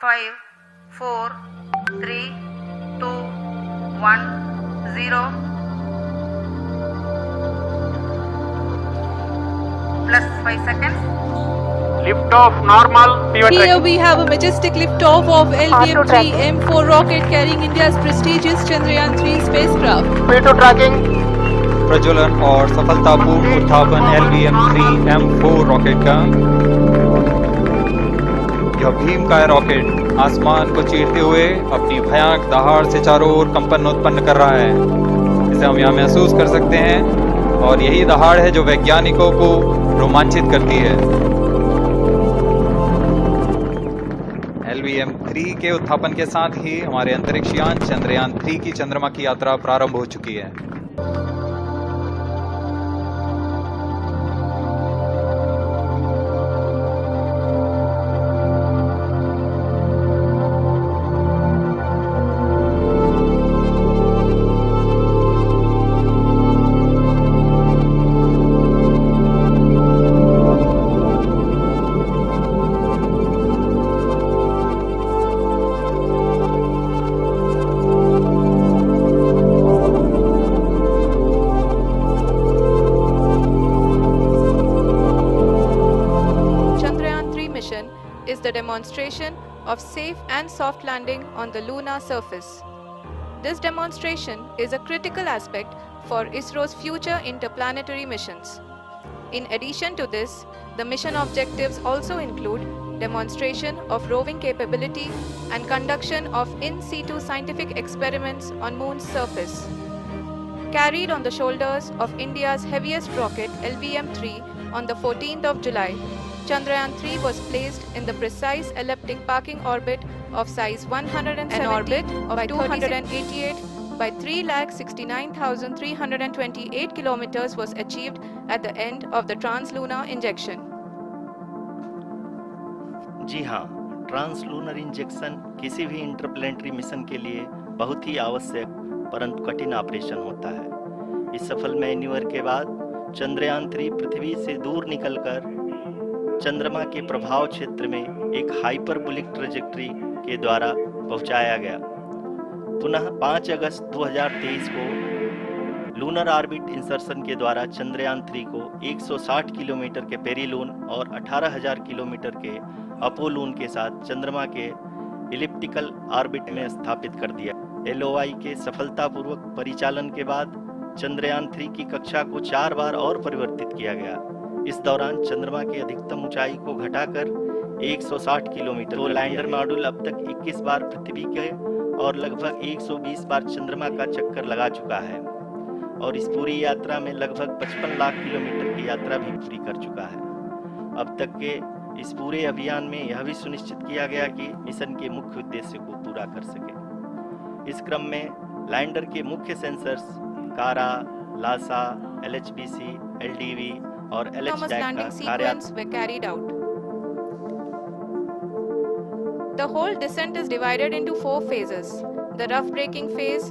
5, 4, 3, 2, 1, 0. Plus 5 seconds. Lift off normal. Here we have a majestic liftoff of LVM-3 M4 rocket carrying India's prestigious Chandrayaan-3 spacecraft. P2 tracking. प्रज्वलन और सफलतापूर्ण उत्थापन LVM-3 M4 rocket का। यह भीमकाय rocket आसमान को चीरते हुए अपनी भयानक दहाड़ से चारों ओर कंपन उत्पन्न कर रहा है। इसे हम यहाँ महसूस कर सकते हैं और यही दहाड़ है जो वैज्ञानिकों को रोमांचित करती है। LVM-3 के उत्थापन के साथ ही हमारे अंतरिक्ष यान चंद्रयान-3 की चंद्रमा की यात्रा प्रारंभ हो चुकी है। Is the demonstration of safe and soft landing on the lunar surface. This demonstration is a critical aspect for ISRO's future interplanetary missions. In addition to this, the mission objectives also include demonstration of roving capability and conduction of in situ scientific experiments on Moon's surface. Carried on the shoulders of India's heaviest rocket LVM-3 on the 14th of July, Chandrayaan-3 was placed in the precise elliptic parking orbit of size 170 an orbit of 288 by 3,69,328 kilometers was achieved at the end of the translunar injection. जी हाँ, translunar injection किसी भी interplanetary mission के लिए बहुत ही आवश्यक परंतु कठिन operation होता है। इस सफल मैन्यूवर के बाद चंद्रयान-3 पृथ्वी से दूर निकलकर चंद्रमा के प्रभाव क्षेत्र में एक हाइपरबोलिक ट्रेजेक्टरी के द्वारा पहुंचाया गया। पुनः 5 अगस्त 2023 को लूनर ऑर्बिट इंसर्शन के द्वारा चंद्रयान-3 को 160 किलोमीटर के पेरीलून और 18,000 किलोमीटर के अपोलून के साथ चंद्रमा के इलिप्टिकल ऑर्बिट में स्थापित कर दिया। LOI के सफलतापूर्वक परिचालन के बाद चंद्रयान-3 की कक्षा को 4 बार और परिवर्तित किया गया। इस दौरान चंद्रमा की अधिकतम ऊंचाई को घटाकर 160 किलोमीटर। तो लैंडर मॉड्यूल अब तक 21 बार पृथ्वी के और लगभग 120 बार चंद्रमा का चक्कर लगा चुका है और इस पूरी यात्रा में लगभग 55 लाख किलोमीटर की यात्रा भी पूरी कर चुका है। अब तक के इस पूरे अभियान में यह भी सुनिश्चित किया गया कि मिशन के मुख्य उद्देश्य को पूरा कर सके। इस क्रम में लैंडर के मुख्य सेंसर्स कारा, लासा, LHBC, LDV और Autonomous landing sequence were carried out. The whole descent is divided into 4 phases: the rough braking phase,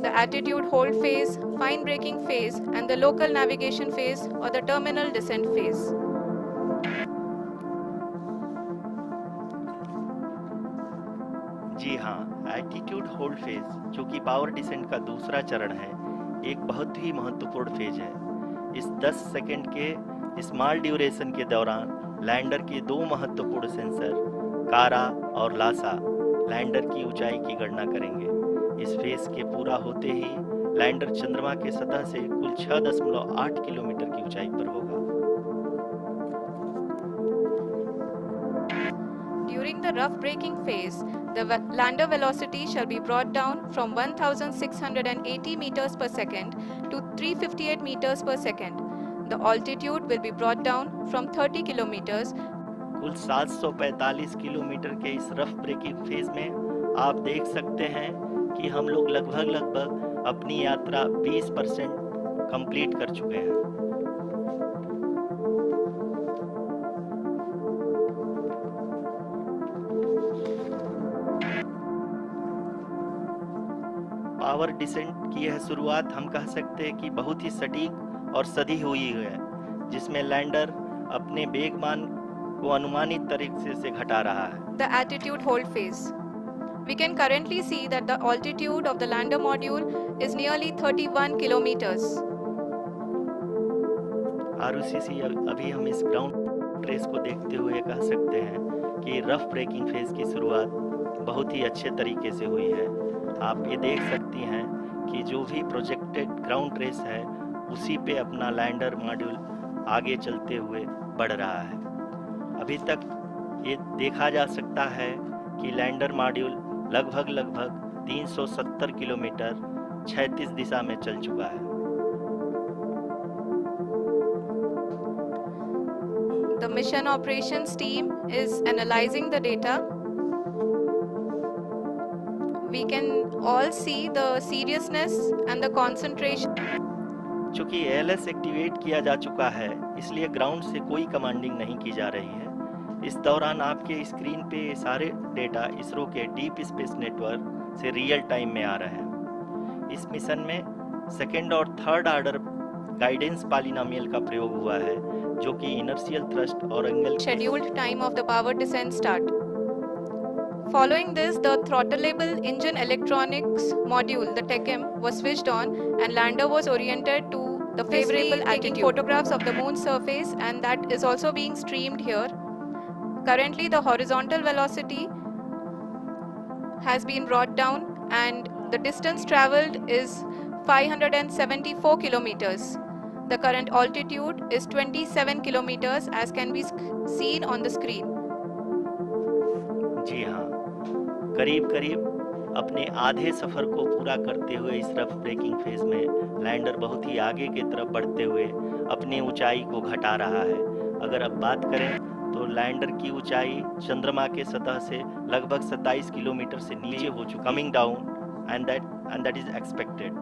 the attitude hold phase, fine braking phase, and the local navigation phase or the terminal descent phase. जी हाँ, attitude hold phase जो कि power descent का दूसरा चरण है, एक बहुत ही महत्वपूर्ण फेज है। इस 10 सेकंड के स्मॉल ड्यूरेशन के दौरान लैंडर के 2 महत्वपूर्ण सेंसर कारा और लासा लैंडर की ऊंचाई की गणना करेंगे। इस फेज के पूरा होते ही लैंडर चंद्रमा के सतह से कुल 6.8 किलोमीटर की ऊंचाई पर होगा। During the rough braking phase, the lander velocity shall be brought down from 1,680 meters per second to 358 meters per second. The altitude will be brought down from 30 kilometers. कुल 745 किलोमीटर के इस रफ ब्रेकिंग फेज में आप देख सकते हैं कि हम लोग लगभग अपनी यात्रा 20% कंप्लीट कर चुके हैं। पावर डिसेंट की यह शुरुआत हम कह सकते हैं कि बहुत ही सटीक और सधी हुई है, जिसमें लैंडर अपने वेगमान को अनुमानित तरीके से घटा रहा है। the attitude hold phase. We can currently see that the altitude of the lander module is nearly 31 kilometers. Arushi अभी हम इस ग्राउंड रेस को देखते हुए कह सकते हैं कि रफ ब्रेकिंग फेज की शुरुआत बहुत ही अच्छे तरीके से हुई है। आप ये देख सकती हैं कि जो भी प्रोजेक्टेड ग्राउंड रेस है उसी पे अपना लैंडर मॉड्यूल आगे चलते हुए बढ़ रहा है। अभी तक ये देखा जा सकता है कि लैंडर मॉड्यूल लगभग 370 किलोमीटर 36 दिशा में चल चुका है। The mission operations team is analyzing the data. We can all see the seriousness and the concentration. चूंकि ALS एक्टिवेट किया जा चुका है इसलिए ग्राउंड से कोई कमांडिंग नहीं की जा रही है। इस दौरान आपके स्क्रीन पे सारे डेटा इसरो के डीप स्पेस नेटवर्क से रियल टाइम में आ रहे हैं। इस मिशन में सेकेंड और थर्ड ऑर्डर गाइडेंस पॉलिनोमियल का प्रयोग हुआ है जो कि इनर्शियल थ्रस्ट और angle Scheduled time of the power descent start. Following this, the throttleable engine electronics module, the TECM, was switched on and lander was oriented to the favorable taking photographs of the moon's surface, and that is also being streamed here. Currently, the horizontal velocity has been brought down and the distance traveled is 574 kilometers. The current altitude is 27 kilometers as can be seen on the screen. जी हाँ, करीब अपने आधे सफर को पूरा करते हुए इस rough breaking phase में लैंडर बहुत ही आगे की तरफ बढ़ते हुए अपनी ऊंचाई को घटा रहा है। अगर अब बात करें तो लैंडर की ऊंचाई चंद्रमा के सतह से लगभग 27 किलोमीटर से नीचे हो चुकी, coming down and that is expected.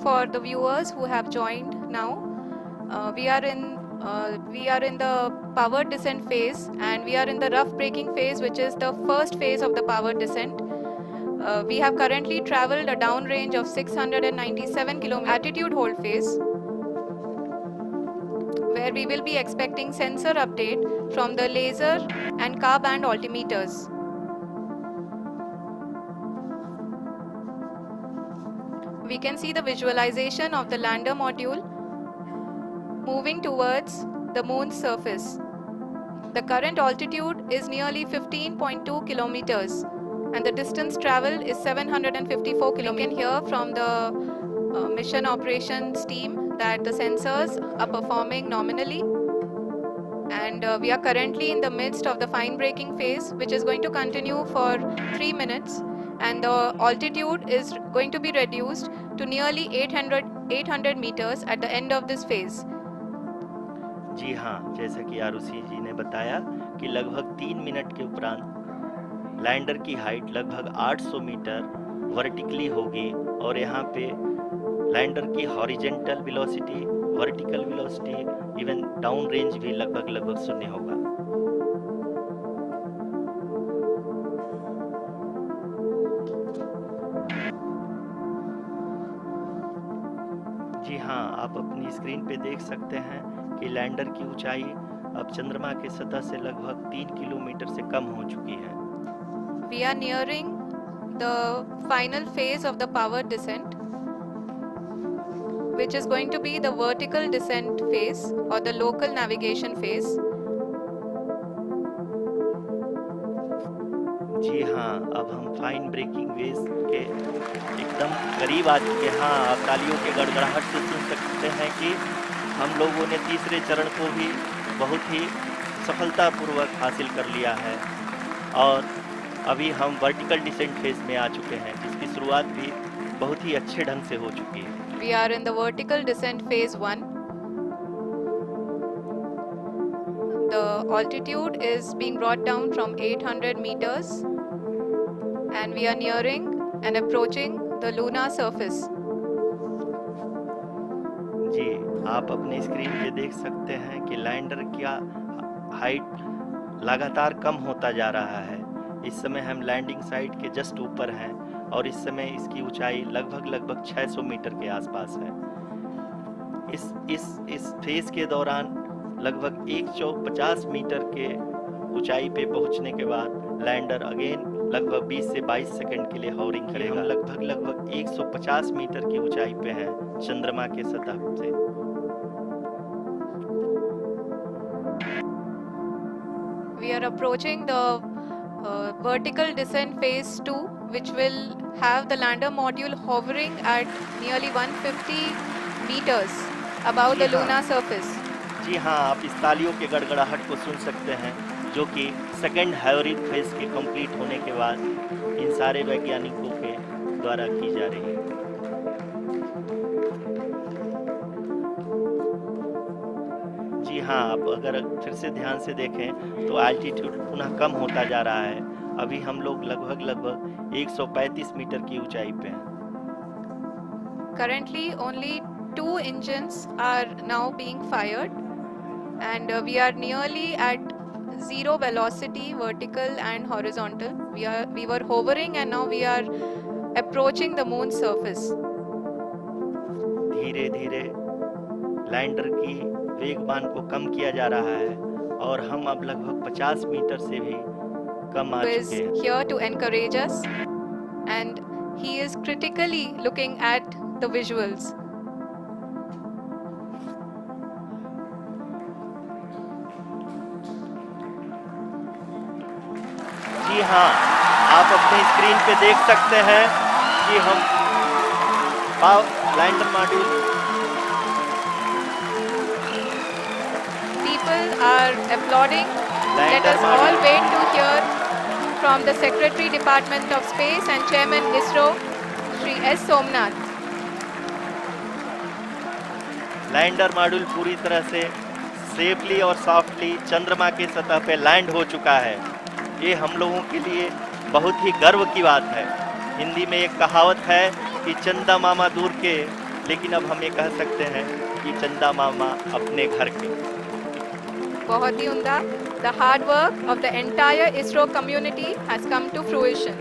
For the viewers who have joined now, we are in the power descent phase and we are in the rough braking phase, which is the first phase of the power descent. We have currently traveled a downrange of 697 km attitude hold phase, where we will be expecting sensor update from the laser and car band altimeters. We can see the visualization of the lander module moving towards the moon's surface. The current altitude is nearly 15.2 kilometers and the distance traveled is 754 kilometers. We can hear from the mission operations team that the sensors are performing nominally, and we are currently in the midst of the fine braking phase, which is going to continue for 3 minutes, and the altitude is going to be reduced to nearly 800 meters at the end of this phase. जी हाँ, जैसा कि आरुषि जी ने बताया कि लगभग 3 minute के उपरांत lander की हाइट लगभग 800 मीटर वर्टिकली होगी और यहाँ पे लैंडर की horizontal velocity, vertical velocity, even down range भी लगभग शून्य होगा। जी हाँ, आप अपनी स्क्रीन पे देख सकते हैं कि लैंडर की ऊंचाई अब चंद्रमा के सतह से लगभग 3 किलोमीटर से कम हो चुकी है। We are nearing the final phase of the power descent, which is going to be the vertical descent phase or the local navigation phase. जी हाँ, अब हम फाइन ब्रेकिंग वेज के एकदम करीब आ चुके हैं। हाँ, आप तालियों के गड़गड़ाहट से सुन सकते हैं कि हम लोगों ने तीसरे चरण को भी बहुत ही सफलतापूर्वक हासिल कर लिया है और अभी हम वर्टिकल डिसेंट फेज में आ चुके हैं, जिसकी शुरुआत भी बहुत ही अच्छे ढंग से हो चुकी है। We are in the vertical descent phase 1. The altitude is being brought down from 800 meters and we are nearing and approaching the lunar surface. जी, आप अपनी स्क्रीन पे देख सकते हैं कि लैंडर का हाइट लगातार कम होता जा रहा है। इस समय हम लैंडिंग साइट के जस्ट ऊपर हैं और इस समय इसकी ऊंचाई लगभग 600 मीटर के आसपास है। इस फेज के दौरान लगभग 150 मीटर के ऊंचाई पे पहुंचने के बाद लैंडर अगेन लगभग 20 से 22 सेकंड के लिए हॉवरिंग करेगा। हम लगभग 150 मीटर की ऊंचाई पे हैं चंद्रमा के सतह से। We are approaching the vertical descent phase 2, which will have the lander module hovering at nearly 150 meters above the lunar surface. जी हाँ, आप इस तालियों के गड़गड़ाहट को सुन सकते हैं, जो कि सेकंड हैवरिंग फेज के कंप्लीट होने के बाद इन सारे वैज्ञानिकों के द्वारा की जा रही है। जी हाँ, आप अगर फिर से ध्यान से देखें तो एल्टीट्यूड पुनः कम होता जा रहा है। अभी हम लोग लगभग 135 मीटर की ऊंचाई पे हैं। Currently, only 2 engines are now being fired, and we are nearly at zero velocity, vertical and horizontal. We were hovering, and now we are approaching the moon's surface. धीरे धीरे लैंडर की वेगमान को कम किया जा रहा है और हम अब लगभग 50 मीटर से भी कम आ Who is चुके हैं। here to encourage us, and he is critically looking at the visuals. जी हाँ, आप अपने स्क्रीन पे देख सकते हैं कि हम lander module People are applauding. Let lander us all module wait to hear from the Secretary Department of Space and Chairman ISRO, Shri S. Somnath. Lander module पूरी तरह से सेफली और सॉफ्टली चंद्रमा की सतह पे लैंड हो चुका है। ये हम लोगों के लिए बहुत ही गर्व की बात है। हिंदी में एक कहावत है कि चंदा मामा दूर के, लेकिन अब हम ये कह सकते हैं कि चंदा मामा अपने घर के। बहुत ही उम्दा. The hard work of the entire ISRO community has come to fruition.